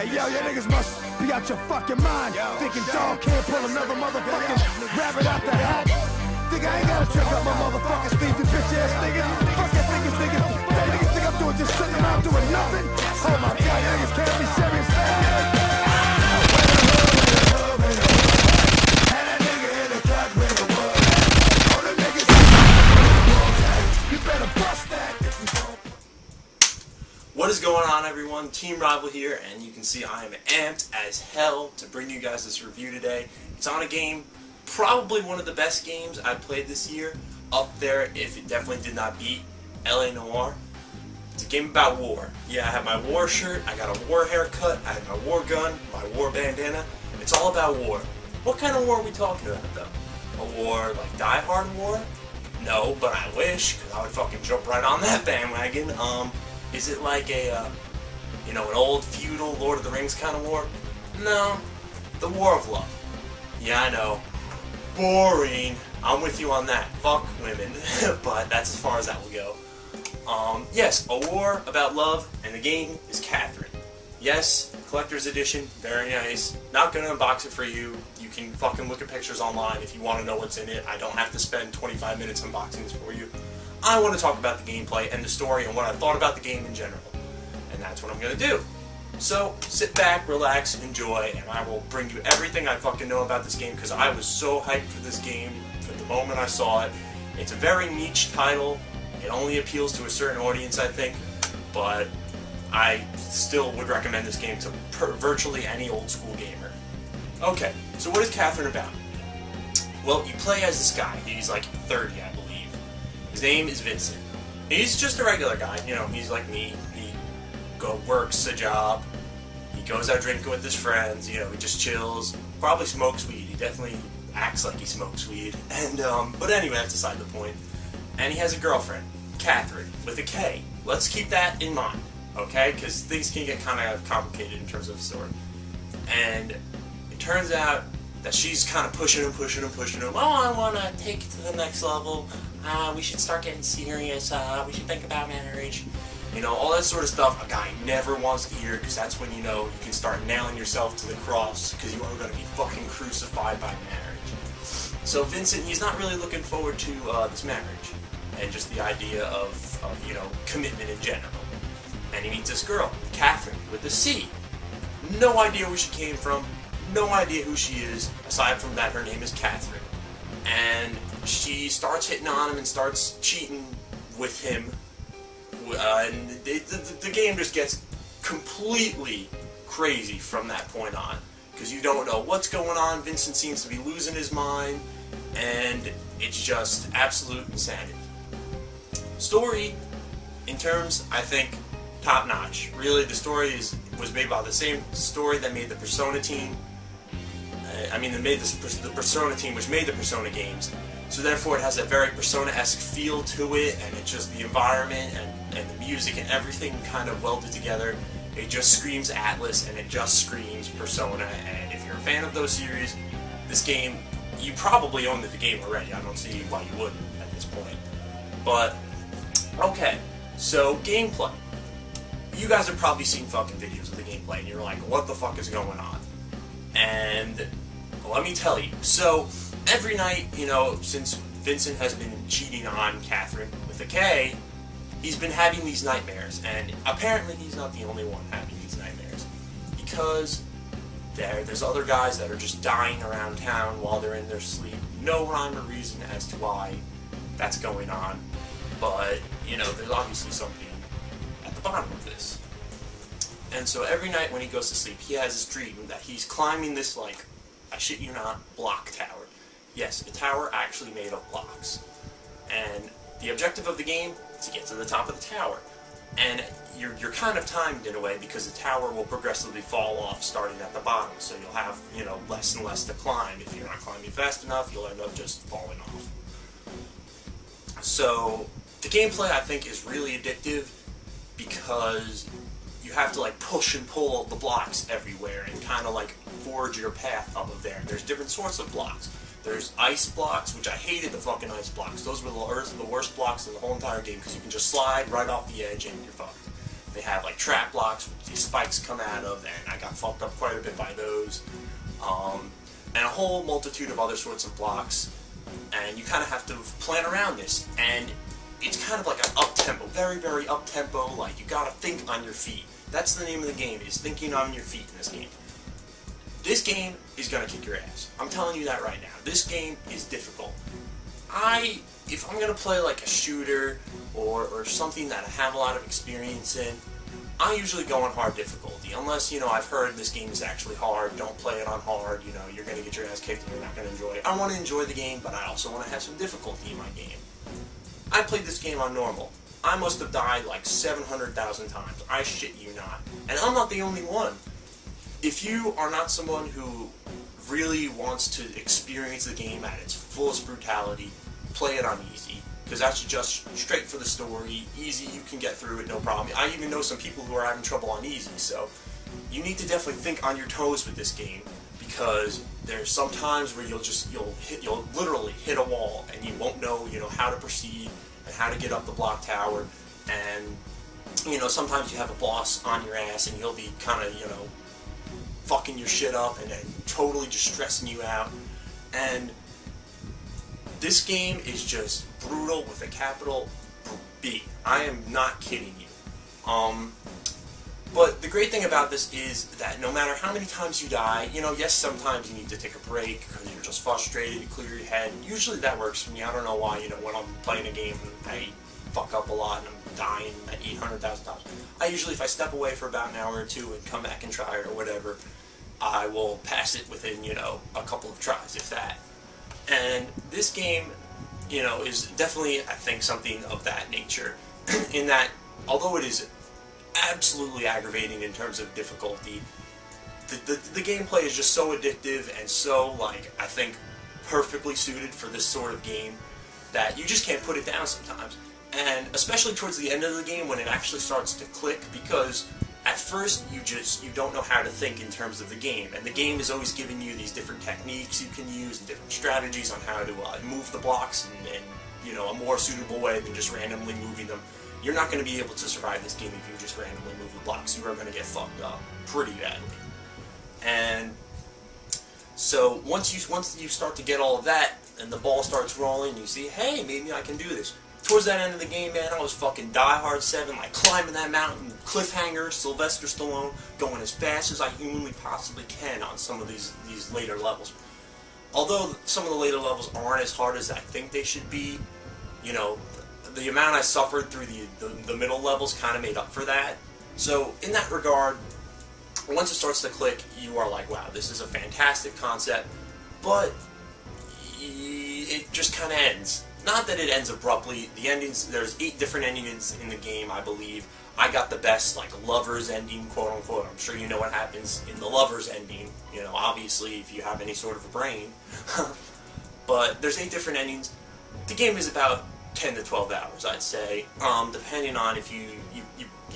Hey yo, you niggas must be out your fucking mind. Thinking dog can't pull another motherfucking rabbit out the hat. Think I ain't gotta check out my motherfucking sleeve, you bitch ass niggas. Fuck that niggas, niggas. That niggas think I'm doing just sitting around doing nothing. Oh my god, you niggas can't be serious, man. What is going on, everyone? Team Rival here, and you can see I am amped as hell to bring you guys this review today. It's on a game, probably one of the best games I've played this year, up there if it definitely did not beat LA Noire. It's a game about war. Yeah, I have my war shirt, I got a war haircut, I have my war gun, my war bandana. It's all about war. What kind of war are we talking about, though? A war like Die Hard war? No, but I wish, because I would fucking jump right on that bandwagon. Is it like a, an old feudal Lord of the Rings kind of war? No. The War of Love. Yeah, I know. Boring. I'm with you on that. Fuck women. But that's as far as that will go. Yes, a war about love, and the game is Catherine. Yes, collector's edition, very nice. Not gonna unbox it for you. You can fucking look at pictures online if you want to know what's in it. I don't have to spend 25 minutes unboxing this for you. I want to talk about the gameplay and the story and what I thought about the game in general. And that's what I'm going to do. So, sit back, relax, enjoy, and I will bring you everything I fucking know about this game because I was so hyped for this game from the moment I saw it. It's a very niche title. It only appeals to a certain audience, I think, but I still would recommend this game to virtually any old school gamer. Okay, so what is Catherine about? Well, you play as this guy. He's like 30, I believe. His name is Vincent. He's just a regular guy, he's like me. He works a job, he goes out drinking with his friends, he just chills, probably smokes weed. He definitely acts like he smokes weed. And but anyway, that's beside the point. And he has a girlfriend, Catherine, with a K. Let's keep that in mind, okay? Because things can get kind of complicated in terms of the story. And it turns out that she's kind of pushing him. Oh, I want to take it to the next level. We should start getting serious. We should think about marriage. All that sort of stuff a guy never wants to hear, because that's when you can start nailing yourself to the cross, because you are going to be fucking crucified by marriage. So Vincent, he's not really looking forward to this marriage and just the idea of commitment in general. And he meets this girl, Catherine, with a C. No idea where she came from. No idea who she is, aside from that her name is Catherine. And she starts hitting on him and starts cheating with him. And the game just gets completely crazy from that point on. Because you don't know what's going on. Vincent seems to be losing his mind. And it's just absolute insanity. Story, in terms, I think, top notch. Really, the story was made by the same story that made the Persona team. They made the Persona team, which made the Persona games. So therefore, it has a very Persona-esque feel to it, and it's just the environment and the music and everything kind of welded together. It just screams Atlas, and it just screams Persona. And if you're a fan of those series, this game, you probably own the game already. I don't see why you wouldn't at this point. But okay, so gameplay. You guys have probably seen fucking videos of the gameplay, and you're like, what the fuck is going on? And let me tell you, so every night, since Vincent has been cheating on Catherine with a K, he's been having these nightmares, and apparently he's not the only one having these nightmares, because there's other guys that are just dying around town while they're in their sleep. No rhyme or reason as to why that's going on, but, there's obviously something at the bottom of this. And so every night when he goes to sleep, he has this dream that he's climbing this, I shit you not, block tower. Yes, a tower actually made of blocks. And the objective of the game is to get to the top of the tower. And you're kind of timed in a way, because the tower will progressively fall off starting at the bottom. So you'll have, less and less to climb. If you're not climbing fast enough, you'll end up just falling off. So the gameplay, I think, is really addictive, because you have to push and pull the blocks everywhere and kind of forge your path up of there. There's different sorts of blocks. There's ice blocks, which I hated the fucking ice blocks. Those were the worst blocks in the whole entire game, because you can just slide right off the edge and you're fucked. They have like trap blocks which these spikes come out of, and I got fucked up quite a bit by those. And a whole multitude of other sorts of blocks. And you kind of have to plan around this. And it's kind of like an up-tempo, very, very up-tempo, like you gotta think on your feet. That's the name of the game, is thinking on your feet in this game. This game is gonna kick your ass. I'm telling you that right now. This game is difficult. If I'm gonna play like a shooter or something that I have a lot of experience in, I usually go on hard difficulty. Unless, I've heard this game is actually hard, don't play it on hard, you're gonna get your ass kicked and you're not gonna enjoy it. I wanna enjoy the game, but I also wanna have some difficulty in my game. I played this game on normal. I must have died like 700,000 times. I shit you not. And I'm not the only one. If you are not someone who really wants to experience the game at its fullest brutality, play it on easy. Because that's just straight for the story. Easy, you can get through it, no problem. I even know some people who are having trouble on easy, so you need to definitely think on your toes with this game, because there's some times where you'll literally hit a wall and you won't know, how to proceed and how to get up the block tower, and sometimes you have a boss on your ass and you'll be kind of, fucking your shit up and totally just stressing you out. And this game is just brutal with a capital B. I am not kidding you. But the great thing about this is that no matter how many times you die, yes, sometimes you need to take a break because you're just frustrated, you clear your head. Usually that works for me. I don't know why, when I'm playing a game and I fuck up a lot and I'm dying at 800,000 times. I usually, if I step away for about an hour or two and come back and try it or whatever, I will pass it within, a couple of tries, if that. And this game, is definitely, I think, something of that nature. In that, although it is absolutely aggravating in terms of difficulty, the gameplay is just so addictive and so, I think, perfectly suited for this sort of game that you just can't put it down sometimes. And especially towards the end of the game when it actually starts to click, because at first you don't know how to think in terms of the game, and the game is always giving you these different techniques you can use and different strategies on how to move the blocks in a more suitable way than just randomly moving them. You're not going to be able to survive this game if you just randomly move the blocks. You are going to get fucked up pretty badly. And so once you start to get all of that and the ball starts rolling, you see, hey, maybe I can do this. Towards that end of the game, man, I was fucking Die Hard 7, climbing that mountain, cliffhanger, Sylvester Stallone, going as fast as I humanly possibly can on some of these later levels. Although some of the later levels aren't as hard as I think they should be, the amount I suffered through the middle levels kind of made up for that. So in that regard, once it starts to click, you are like, wow, this is a fantastic concept, but it just kind of ends. Not that it ends abruptly. The endings, there's 8 different endings in the game, I believe. I got the best, lover's ending, quote unquote. I'm sure you know what happens in the lover's ending, obviously, if you have any sort of a brain. But there's 8 different endings. The game is about 10 to 12 hours, I'd say, depending on if you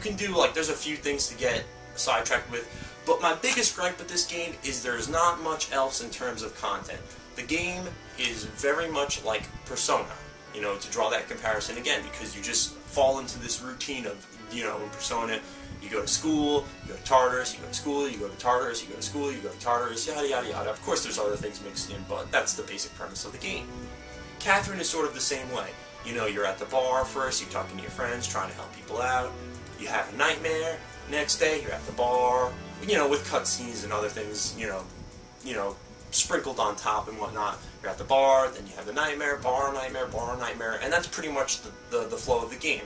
can do, there's a few things to get sidetracked with. But my biggest gripe with this game is there's not much else in terms of content. The game is very much like Persona, to draw that comparison again, because you just fall into this routine of, in Persona, you go to school, you go to Tartarus, you go to school, you go to Tartarus, you go to school, you go to Tartarus, yada yada yada. Of course there's other things mixed in, but that's the basic premise of the game. Catherine is sort of the same way. You're at the bar first, you're talking to your friends, trying to help people out, you have a nightmare, next day you're at the bar, with cutscenes and other things, sprinkled on top and whatnot. You're at the bar, then you have the nightmare, bar nightmare, and that's pretty much the flow of the game.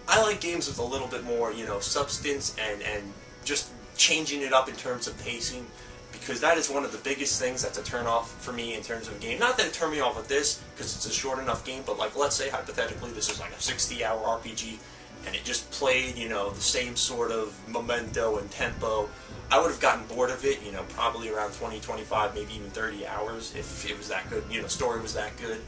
I like games with a little bit more, substance and just changing it up in terms of pacing, because that is one of the biggest things that's a turn off for me in terms of a game. Not that it turned me off with this, because it's a short enough game, but let's say hypothetically this is a 60-hour RPG, and it just played, the same sort of memento and tempo. I would have gotten bored of it, probably around 20, 25, maybe even 30 hours if it was that good, story was that good.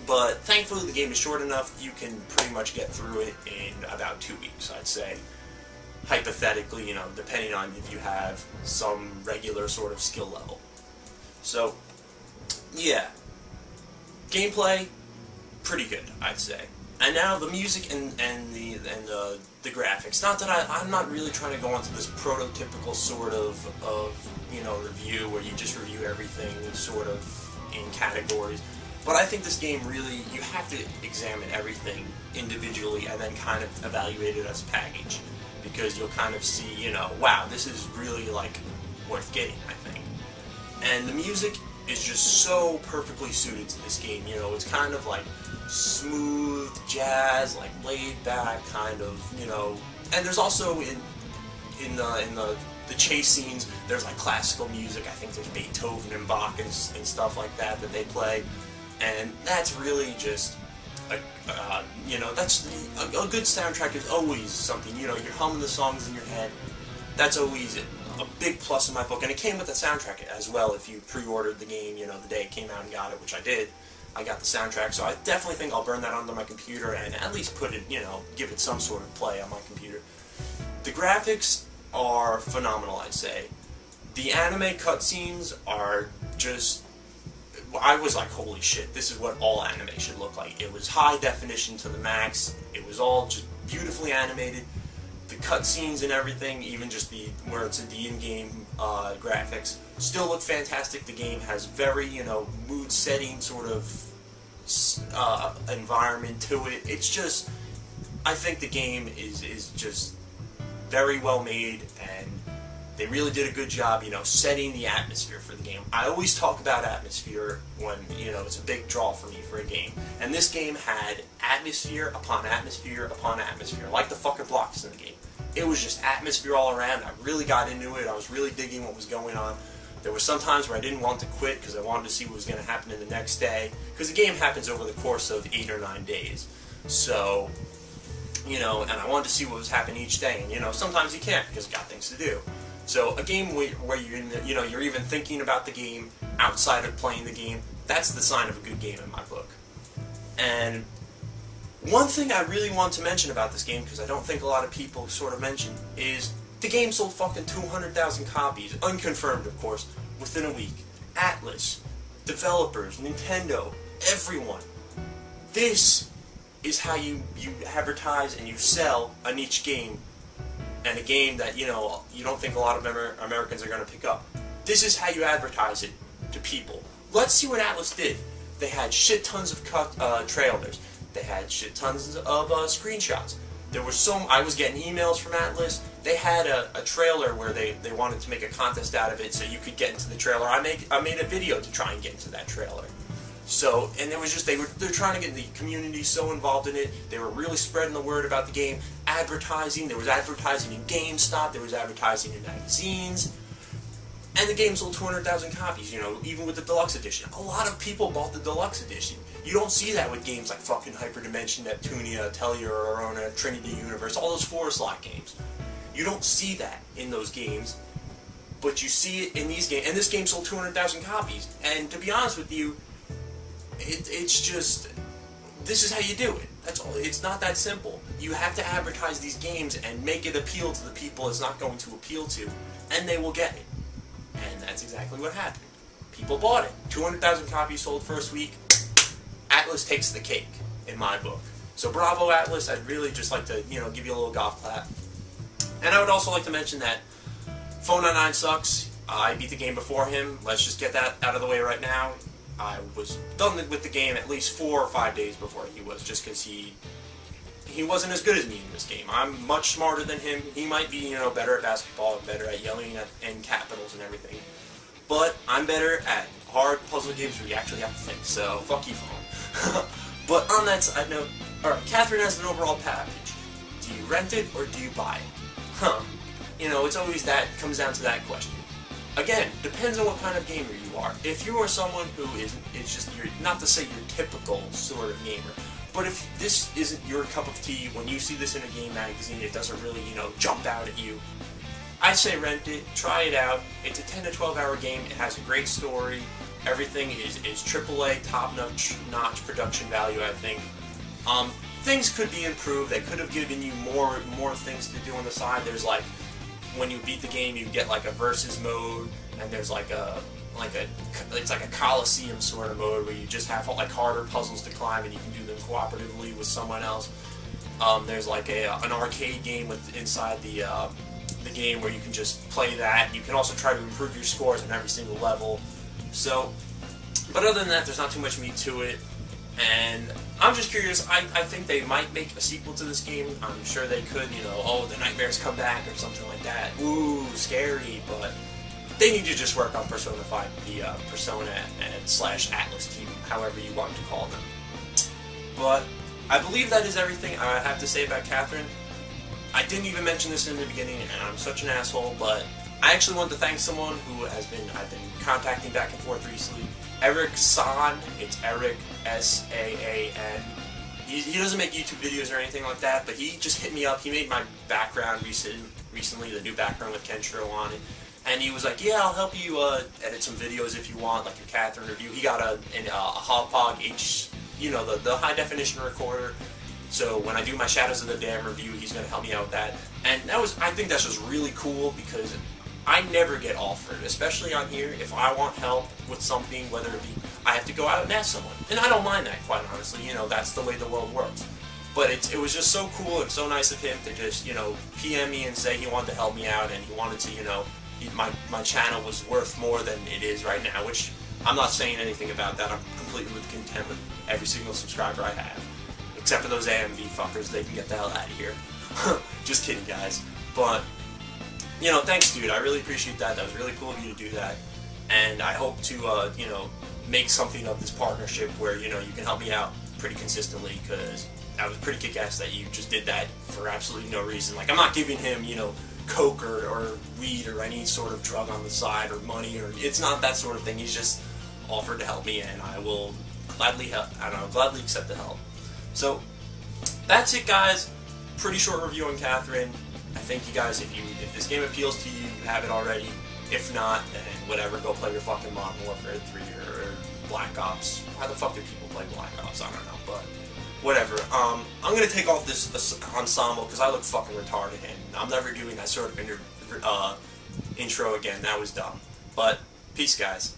But thankfully the game is short enough, you can pretty much get through it in about 2 weeks, I'd say. Hypothetically, depending on if you have some regular sort of skill level. So, yeah. Gameplay, pretty good, I'd say. And now the music and the the graphics. Not that I'm not really trying to go into this prototypical sort of review where you just review everything sort of in categories. But I think this game really, you have to examine everything individually and then kind of evaluate it as a package, because you'll kind of see, wow, this is really like worth getting, I think. And the music is just so perfectly suited to this game. It's kind of like smooth jazz, like laid back kind of, and there's also in the chase scenes, there's like classical music. I think there's Beethoven and Bach and stuff like that they play, and that's really just that's a good soundtrack is always something. You're humming the songs in your head. That's always a big plus in my book, and it came with the soundtrack as well. If you pre-ordered the game, the day it came out and got it, which I did, I got the soundtrack. So I definitely think I'll burn that onto my computer and at least put it, give it some sort of play on my computer. The graphics are phenomenal, I'd say. The anime cutscenes are just, I was like, holy shit, this is what all anime should look like. It was high definition to the max. It was all just beautifully animated. The cutscenes and everything, even just where it's in the in-game graphics, still look fantastic. The game has very, mood-setting sort of environment to it. It's just, I think the game is just very well made, and they really did a good job, setting the atmosphere for the game. I always talk about atmosphere when, it's a big draw for me for a game. And this game had atmosphere upon atmosphere upon atmosphere, like the fucking blocks in the game. It was just atmosphere all around. I really got into it. I was really digging what was going on. There were some times where I didn't want to quit because I wanted to see what was going to happen in the next day. Because the game happens over the course of 8 or 9 days. So, and I wanted to see what was happening each day. And, sometimes you can't because you got things to do. So a game where you're you're even thinking about the game outside of playing the game, that's the sign of a good game in my book. And one thing I really want to mention about this game, because I don't think a lot of people sort of mention, is the game sold fucking 200,000 copies, unconfirmed of course, within a week. Atlas, developers, Nintendo, everyone. This is how you advertise and you sell a niche game, and a game that, you don't think a lot of Americans are going to pick up. This is how you advertise it to people. Let's see what Atlas did. They had shit tons of trailers. They had shit tons of screenshots. There were I was getting emails from Atlas. They had a trailer where they wanted to make a contest out of it so you could get into the trailer. I made a video to try and get into that trailer. So, and it was just, they're trying to get the community so involved in it. They were really spreading the word about the game. Advertising, there was advertising in GameStop, there was advertising in magazines. And the game sold 200,000 copies, even with the deluxe edition. A lot of people bought the deluxe edition. You don't see that with games like fucking Hyperdimension, Neptunia, Tellurona, Trinity Universe, all those 4-slot games. You don't see that in those games, but you see it in these games. And this game sold 200,000 copies. And to be honest with you, it's just, this is how you do it. That's all. It's not that simple. You have to advertise these games and make it appeal to the people it's not going to appeal to, and they will get it. And that's exactly what happened. People bought it. 200,000 copies sold first week. Atlas takes the cake, in my book. So bravo, Atlas. I'd really just like to, give you a little golf clap. And I would also like to mention that Phone99 sucks. I beat the game before him. Let's just get that out of the way right now. I was done with the game at least 4 or 5 days before he was, just because he wasn't as good as me in this game. I'm much smarter than him. He might be, better at basketball and better at yelling and capitals and everything. But I'm better at hard puzzle games where you actually have to think, so fuck you, Phone. But on that side note, alright, Catherine has an overall package. Do you rent it or do you buy it? It's always comes down to that question. Again, depends on what kind of gamer you are. If you are someone who is just, not to say your typical sort of gamer, but if this isn't your cup of tea, when you see this in a game magazine, it doesn't really, jump out at you, I say rent it, try it out. It's a 10 to 12 hour game, it has a great story, everything is AAA, top-notch production value, I think. Things could be improved, they could have given you more things to do on the side. There's like, when you beat the game, you get like a versus mode, and there's it's like a Coliseum sort of mode where you just have like harder puzzles to climb, and you can do them cooperatively with someone else. There's like an arcade game inside the game where you can just play that. You can also try to improve your scores on every single level. So, but other than that, there's not too much meat to it. And I'm just curious, I think they might make a sequel to this game. I'm sure they could, you know, oh, the nightmares come back or something like that. Ooh, scary, but they need to just work on Persona 5, the Persona and / Atlas team, however you want to call them. But I believe that is everything I have to say about Catherine. I didn't even mention this in the beginning, and I'm such an asshole, but I actually want to thank someone who I've been contacting back and forth recently. EricSaan, it's Eric, S-A-A-N. He doesn't make YouTube videos or anything like that, but he just hit me up. He made my background recently, the new background with Kenshiro on it. And he was like, yeah, I'll help you edit some videos if you want, like a Catherine review. He got a Hogpog the high definition recorder. So when I do my Shadows of the Dam review, he's going to help me out with that. And I think that's just really cool because I never get offered, especially on here, if I want help with something, whether it be I have to go out and ask someone. And I don't mind that, quite honestly. You know, that's the way the world works. But it was just so cool and so nice of him to just, you know, PM me and say he wanted to help me out and he wanted to, you know, my channel was worth more than it is right now, which I'm not saying anything about that. I'm completely content with every single subscriber I have. Except for those AMV fuckers, they can get the hell out of here. Just kidding, guys. But, you know, thanks, dude. I really appreciate that. That was really cool of you to do that. And I hope to, you know, make something of this partnership where, you know, you can help me out pretty consistently, because I was pretty kick-ass that you just did that for absolutely no reason. Like, I'm not giving him, you know, coke or weed or any sort of drug on the side or money, or it's not that sort of thing. He's just offered to help me, and I will gladly gladly accept the help. So that's it, guys. Pretty short review on Catherine. I think you guys, if this game appeals to you, you have it already. If not, then whatever, go play your fucking Modern Warfare 3 or Black Ops. Why the fuck do people play Black Ops? I don't know, but whatever. I'm gonna take off this ensemble because I look fucking retarded, and I'm never doing that sort of intro again. That was dumb. But peace, guys.